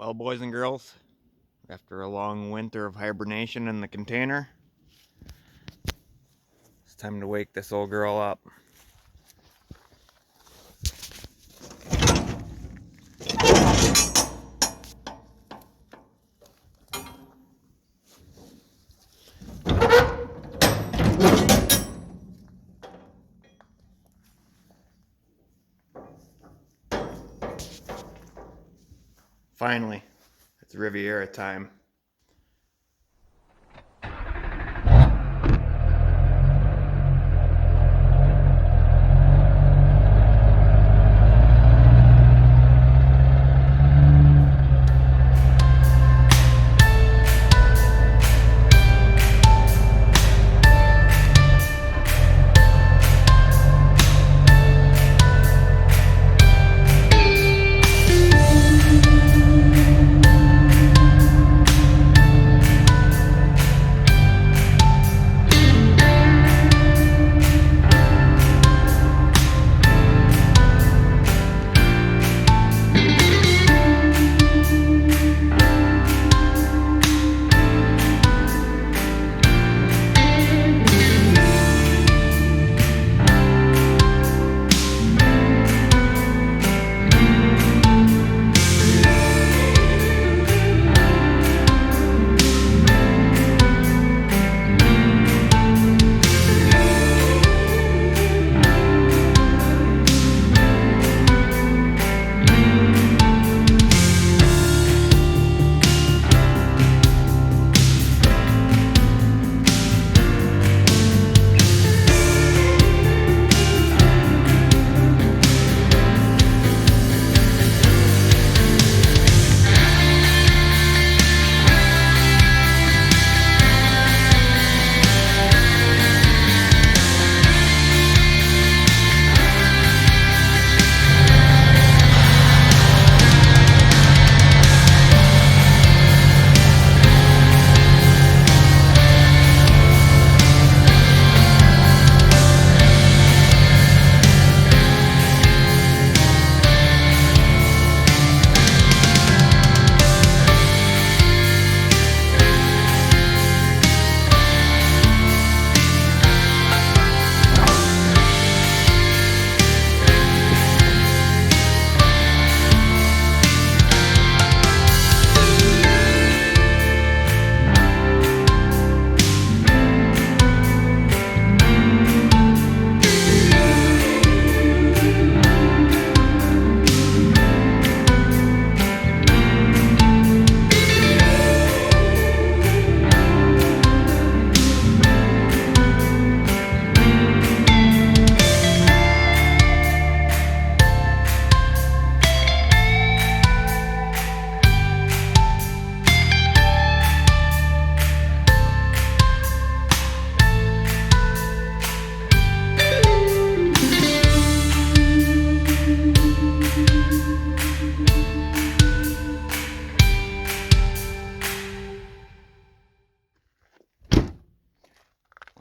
Well, boys and girls, after a long winter of hibernation in the container, it's time to wake this old girl up. Finally, it's Riviera time.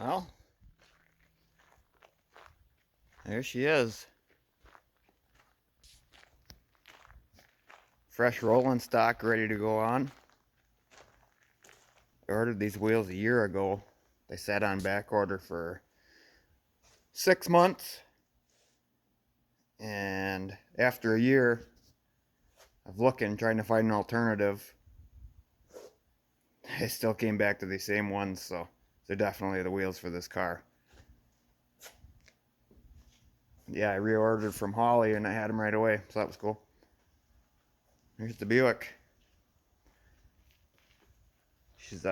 Well, there she is. Fresh rolling stock, ready to go on. I ordered these wheels a year ago. They sat on back order for 6 months. And after a year of looking, trying to find an alternative, I still came back to these same ones, so they're definitely the wheels for this car. Yeah, I reordered from Holly and I had them right away, so that was cool. Here's the Buick. She's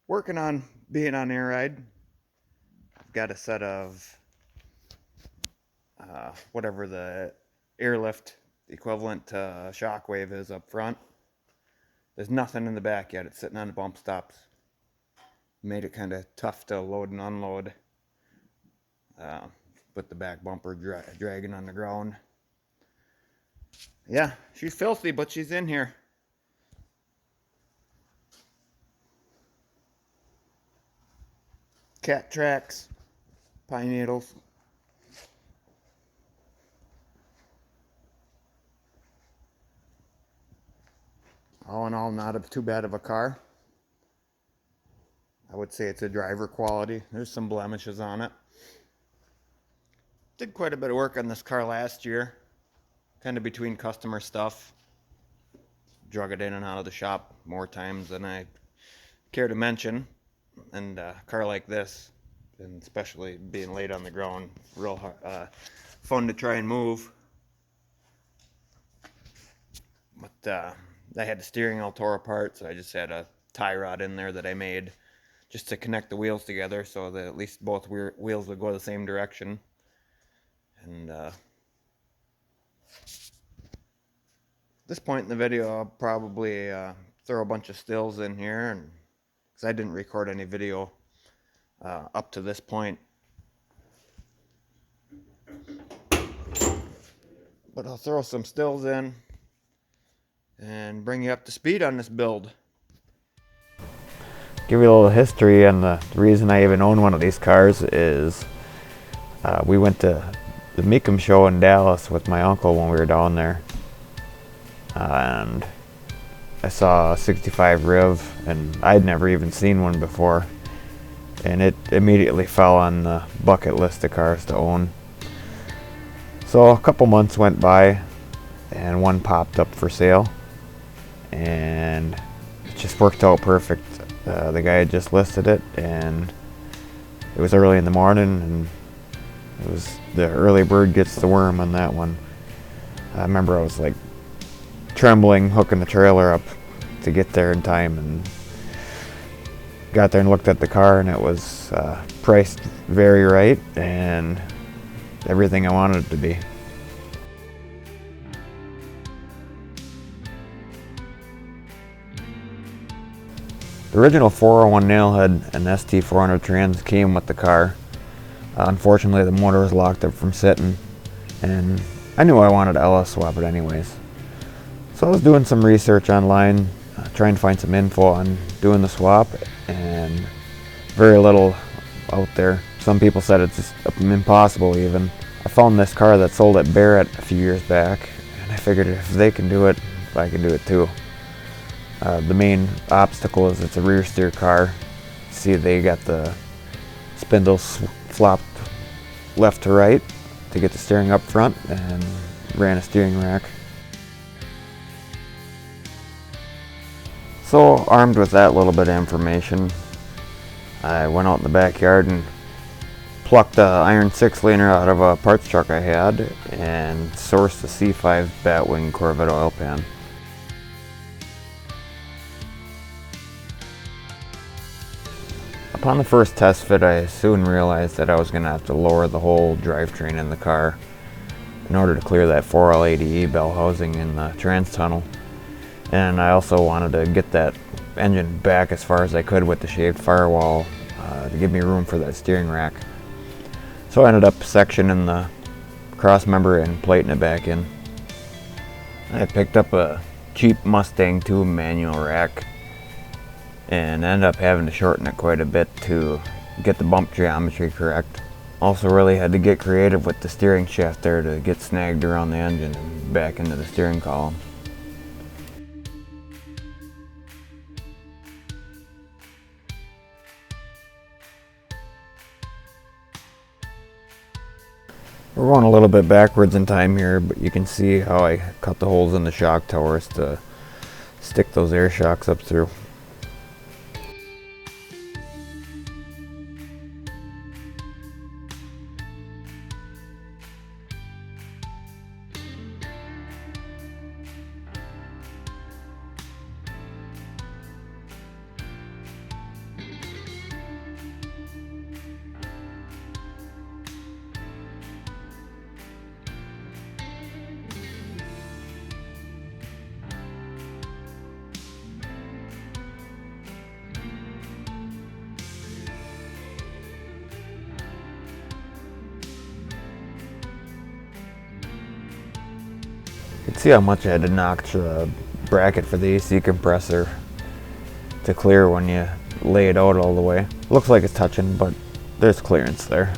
working on being on air ride. I've got a set of whatever the airlift equivalent to Shockwave is up front. There's nothing in the back yet. It's sitting on the bump stops. Made it kind of tough to load and unload. With the back bumper dragging on the ground. Yeah, she's filthy, but she's in here. Cat tracks, pine needles. All in all, not too bad of a car. I would say it's a driver quality. There's some blemishes on it. Did quite a bit of work on this car last year, kind of between customer stuff. Drug it in and out of the shop more times than I care to mention. And a car like this, and especially being laid on the ground, real hard, fun to try and move. But I had the steering all tore apart, so I just had a tie rod in there that I made just to connect the wheels together so that at least both wheels would go the same direction. And at this point in the video, I'll probably throw a bunch of stills in here, and because I didn't record any video up to this point. But I'll throw some stills in and bring you up to speed on this build. Give you a little history, and the reason I even own one of these cars is we went to the Mecum show in Dallas with my uncle when we were down there, and I saw a 65 Riv, and I'd never even seen one before, and it immediately fell on the bucket list of cars to own. So a couple months went by and one popped up for sale, and it just worked out perfect. The guy had just listed it, and it was early in the morning, and it was the early bird gets the worm on that one. I remember I was like trembling, hooking the trailer up to get there in time, and got there and looked at the car, and it was priced very right and everything I wanted it to be. The original 401 nailhead and ST400 trans came with the car. Unfortunately, the motor was locked up from sitting, and I knew I wanted to LS swap it anyways. So I was doing some research online, trying to find some info on doing the swap, and very little out there. Some people said it's just impossible even. I found this car that sold at Barrett a few years back, and I figured if they can do it, I can do it too. The main obstacle is it's a rear steer car. See, they got the spindles flopped left to right to get the steering up front, and ran a steering rack. So armed with that little bit of information, I went out in the backyard and plucked an iron 6-liner out of a parts truck I had and sourced the C5 Batwing Corvette oil pan. Upon the first test fit, I soon realized that I was going to have to lower the whole drivetrain in the car in order to clear that 4L80E bell housing in the trans tunnel. And I also wanted to get that engine back as far as I could with the shaved firewall to give me room for that steering rack. So I ended up sectioning the cross member and plating it back in. I picked up a cheap Mustang 2 manual rack and ended up having to shorten it quite a bit to get the bump geometry correct. Also really had to get creative with the steering shaft there to get snagged around the engine and back into the steering column. We're going a little bit backwards in time here, but you can see how I cut the holes in the shock towers to stick those air shocks up through. You can see how much I had to notch the bracket for the AC compressor to clear when you lay it out all the way. Looks like it's touching, but there's clearance there.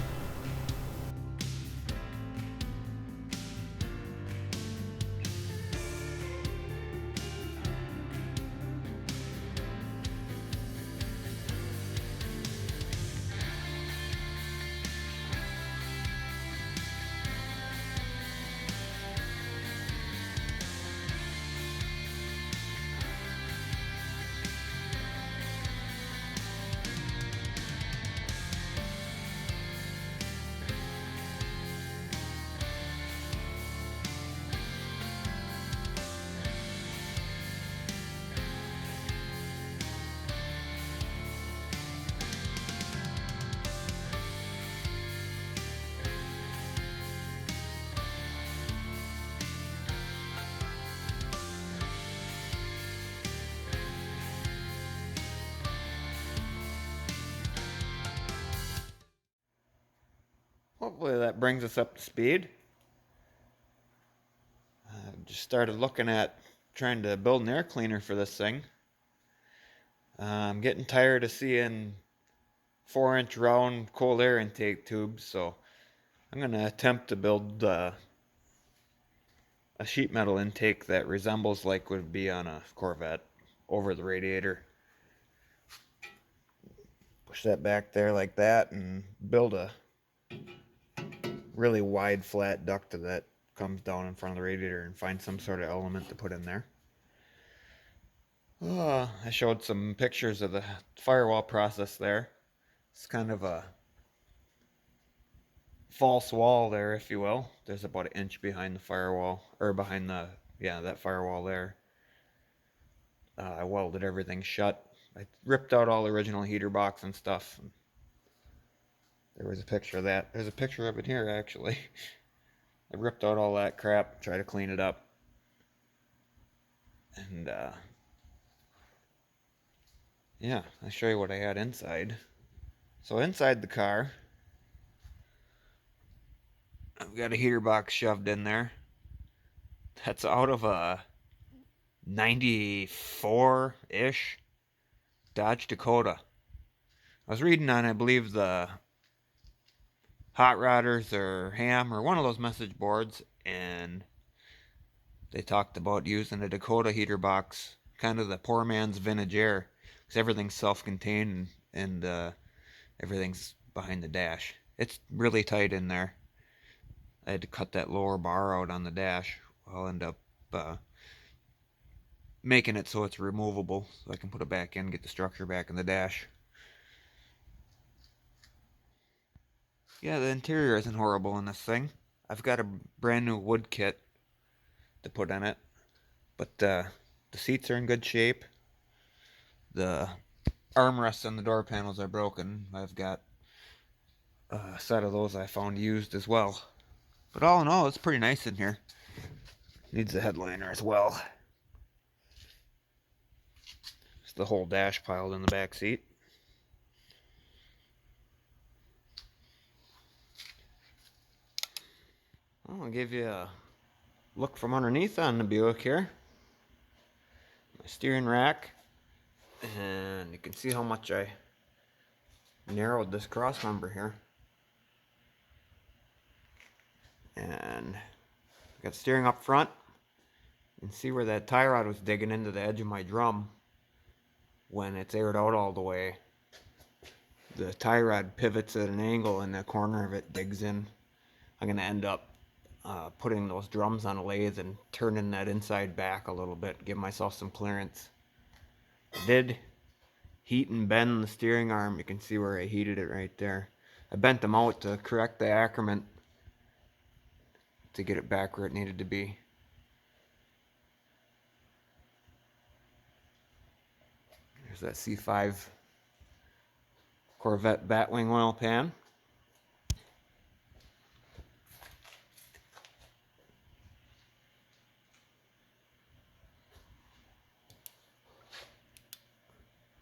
hopefully that brings us up to speed. Just started looking at trying to build an air cleaner for this thing. I'm getting tired of seeing 4-inch round cold air intake tubes, so I'm going to attempt to build a sheet metal intake that resembles like would be on a Corvette over the radiator. Push that back there like that and build a really wide flat duct that comes down in front of the radiator and find some sort of element to put in there. I showed some pictures of the firewall process there. It's kind of a false wall there, if you will. There's about 1 inch behind the firewall, or behind that firewall there. I welded everything shut. I ripped out all the original heater box and stuff. There was a picture of that. There's a picture of it here, actually. I ripped out all that crap, tried to clean it up. And, yeah, I'll show you what I had inside. So inside the car, I've got a heater box shoved in there. That's out of a 94-ish Dodge Dakota. I was reading on, I believe, the Hot Rodders or Ham or one of those message boards, and they talked about using a Dakota heater box, kind of the poor man's vintage air, because everything's self-contained and everything's behind the dash. It's really tight in there. I had to cut that lower bar out on the dash. I'll end up making it so it's removable, so I can put it back in, get the structure back in the dash. Yeah, the interior isn't horrible in this thing. I've got a brand new wood kit to put in it, but the seats are in good shape. The armrests on the door panels are broken. I've got a set of those I found used as well. But all in all, it's pretty nice in here. Needs a headliner as well. It's the whole dash piled in the back seat. I'll give you a look from underneath on the Buick here. My steering rack. And you can see how much I narrowed this cross member here. And got steering up front. You can see where that tie rod was digging into the edge of my drum when it's aired out all the way. The tie rod pivots at an angle and the corner of it digs in. I'm going to end up putting those drums on a lathe and turning that inside back a little bit, give myself some clearance. I did heat and bend the steering arm. You can see where I heated it right there. I bent them out to correct the accrement to get it back where it needed to be. There's that C5 Corvette Batwing oil pan.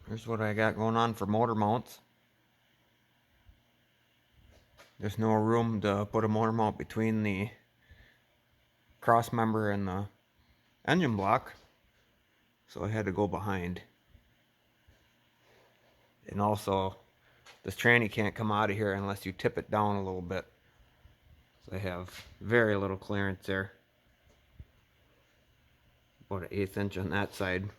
Here's what I got going on for motor mounts. There's no room to put a motor mount between the cross member and the engine block, so I had to go behind. And also, this tranny can't come out of here unless you tip it down a little bit. So I have very little clearance there. About 1/8 inch on that side.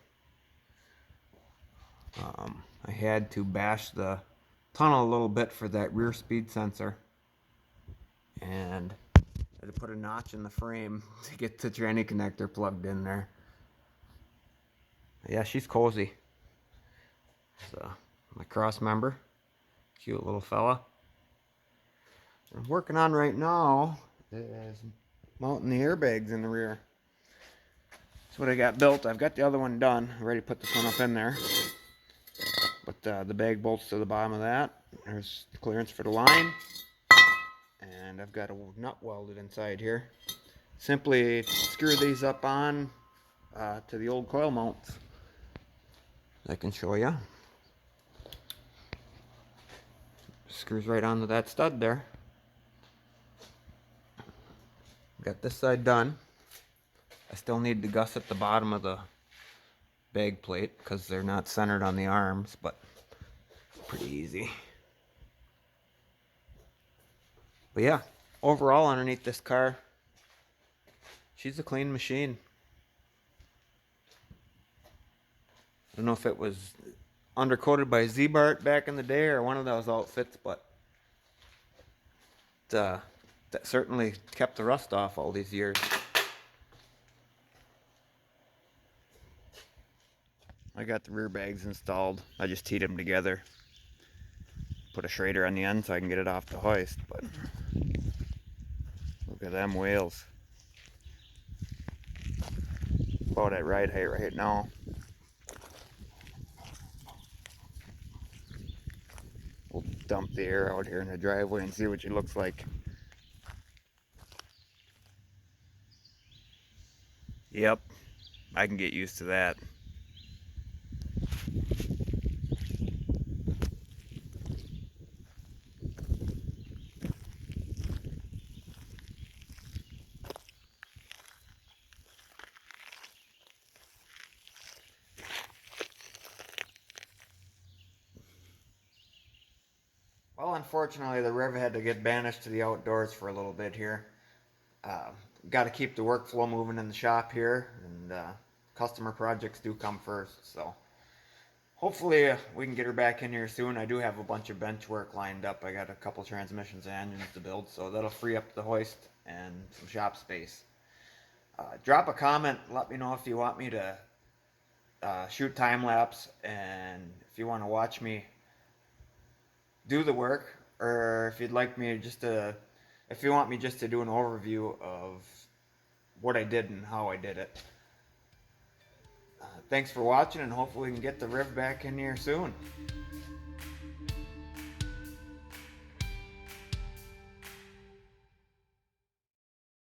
I had to bash the tunnel a little bit for that rear speed sensor. And I had to put a notch in the frame to get the tranny connector plugged in there. Yeah, she's cozy. So, my cross member, cute little fella. What I'm working on right now is mounting the airbags in the rear. That's what I got built. I've got the other one done. I'm ready to put this one up in there. But the bag bolts to the bottom of that. There's the clearance for the line. And I've got a nut welded inside here. Simply screw these up on to the old coil mounts. I can show you. Screws right onto that stud there. Got this side done. I still need to gusset the bottom of the bag plate because they're not centered on the arms, but it's pretty easy. But yeah, overall underneath this car, she's a clean machine. I don't know if it was undercoated by Z-Bart back in the day or one of those outfits, but that certainly kept the rust off all these years. I got the rear bags installed. I just teed them together. Put a Schrader on the end so I can get it off the hoist, but look at them wheels. About at ride height right now. We'll dump the air out here in the driveway and see what she looks like. Yep, I can get used to that. Well, unfortunately, the Riv had to get banished to the outdoors for a little bit here. Got to keep the workflow moving in the shop here, and customer projects do come first. So hopefully we can get her back in here soon. I do have a bunch of bench work lined up. I got a couple transmissions and engines to build, so that'll free up the hoist and some shop space. Drop a comment. Let me know if you want me to shoot time lapse, and if you want to watch me do the work, or if you'd like me just to, if you want me just to do an overview of what I did and how I did it. Thanks for watching, and hopefully we can get the Riv back in here soon.